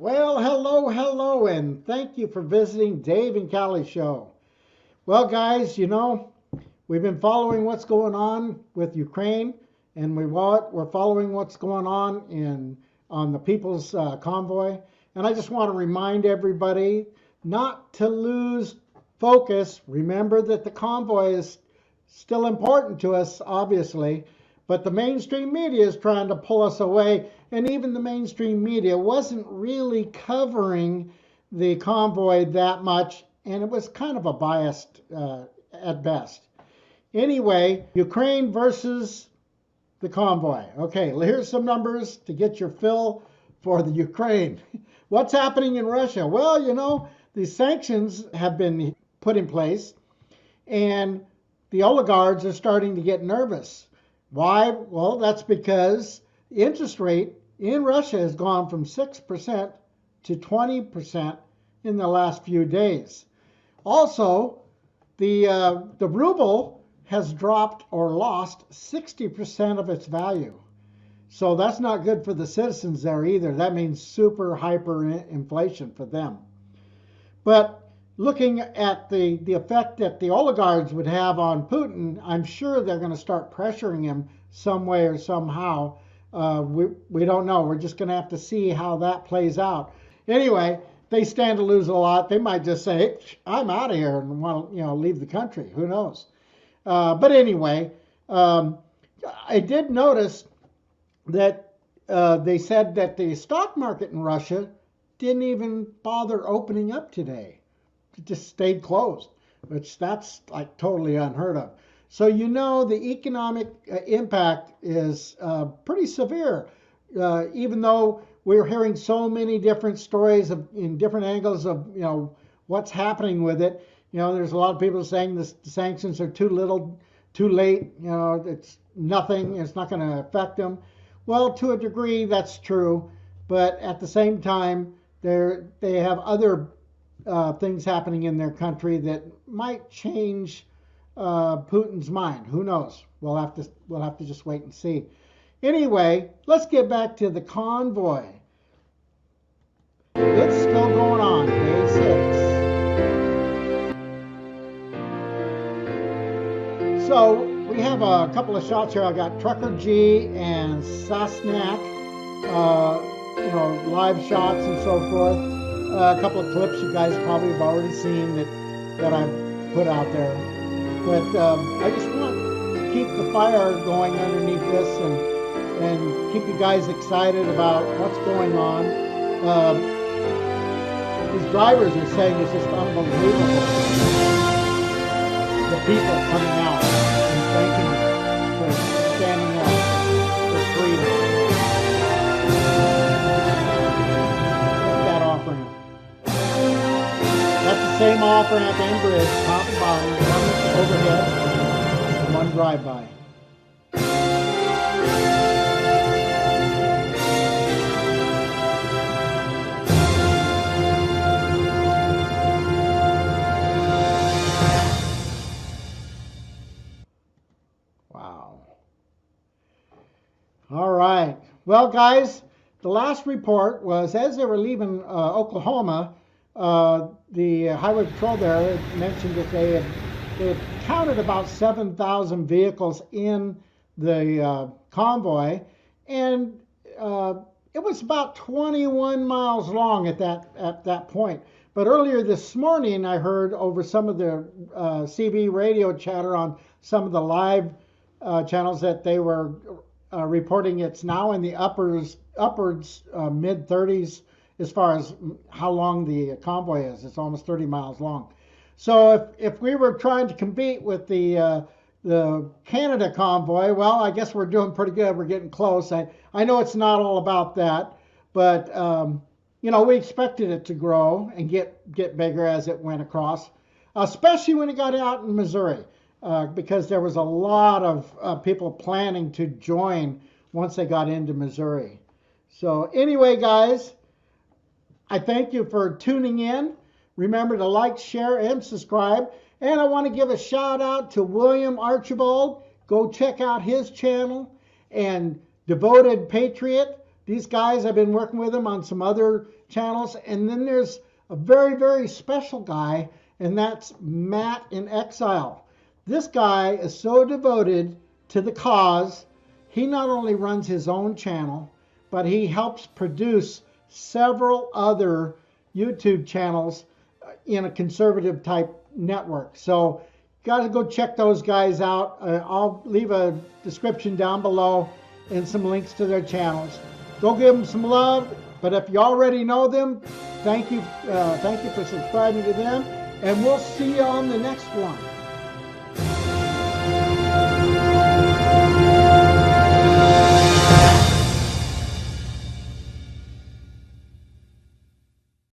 Well, hello, and thank you for visiting Dave and Cali Show. Well, guys, we've been following what's going on with Ukraine, and we're following what's going on on the People's Convoy. And I just want to remind everybody not to lose focus. Remember that the convoy is still important to us, obviously, but the mainstream media is trying to pull us away, and even the mainstream media wasn't really covering the convoy that much, and it was kind of a biased at best. Anyway, Ukraine versus the convoy. Okay, here's some numbers to get your fill for the Ukraine. What's happening in Russia? Well, these sanctions have been put in place, and the oligarchs are starting to get nervous. Why? Well, that's because the interest rate in Russia has gone from 6% to 20% in the last few days. Also, the ruble has dropped or lost 60% of its value. So that's not good for the citizens there either. That means super hyper inflation for them. But looking at the effect that the oligarchs would have on Putin, I'm sure they're going to start pressuring him some way or somehow. We don't know. We're just going to have to see how that plays out. Anyway, they stand to lose a lot. They might just say, hey, I'm out of here and want to leave the country. Who knows? But anyway, I did notice that they said that the stock market in Russia didn't even bother opening up today. It just stayed closed, which that's like totally unheard of. So the economic impact is pretty severe, even though we're hearing so many different stories in different angles of what's happening with it. There's a lot of people saying the sanctions are too little, too late. It's nothing. It's not going to affect them. Well, to a degree, that's true, but at the same time, they have other things happening in their country that might change Putin's mind. Who knows? We'll have to just wait and see. Anyway, let's get back to the convoy. It's still going on, day 6. So we have a couple of shots here. I got Trucker G and Sasnak, live shots and so forth. A couple of clips you guys probably have already seen that I've put out there. But I just want to keep the fire going underneath this and keep you guys excited about what's going on. These drivers are saying it's just unbelievable. The people coming out and thanking them for standing up for freedom. That offering. That's the same off-ramp and bridge, top and bottom, one overhead, and one drive-by. Wow. All right. Well, guys, the last report was as they were leaving Oklahoma, the highway patrol there mentioned that they had counted about 7,000 vehicles in the convoy, and it was about 21 miles long at that point. But earlier this morning, I heard over some of the CB radio chatter on some of the live channels that they were reporting it's now in the upwards mid 30s as far as how long the convoy is. It's almost 30 miles long. So if we were trying to compete with the Canada convoy, well, I guess we're doing pretty good. We're getting close. I know it's not all about that, but we expected it to grow and get bigger as it went across, especially when it got out in Missouri, because there was a lot of people planning to join once they got into Missouri. So anyway, guys, I thank you for tuning in. Remember to like, share, and subscribe. And I want to give a shout out to William Archibald. Go check out his channel. And Devoted Patriot. These guys, I've been working with them on some other channels. And then there's a very, very special guy, and that's Matt in Exile. This guy is so devoted to the cause. He not only runs his own channel, but he helps produce several other YouTube channels in a conservative type network. So got to go check those guys out. I'll leave a description down below and some links to their channels. Go give them some love. But if you already know them, thank you for subscribing to them, and we'll see you on the next one.